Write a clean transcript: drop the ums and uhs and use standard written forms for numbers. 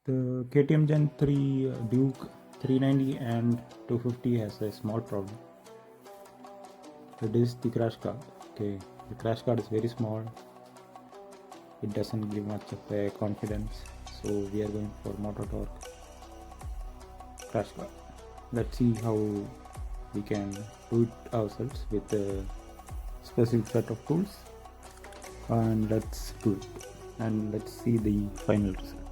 The KTM Gen 3 Duke 390 and 250 has a small problem. It is the crash guard. Okay, the crash guard is very small. It doesn't give much of a confidence. So we are going for Moto Torque crash guard. Let's see how we can do it ourselves with a specific set of tools. And let's do it. And let's see the final result.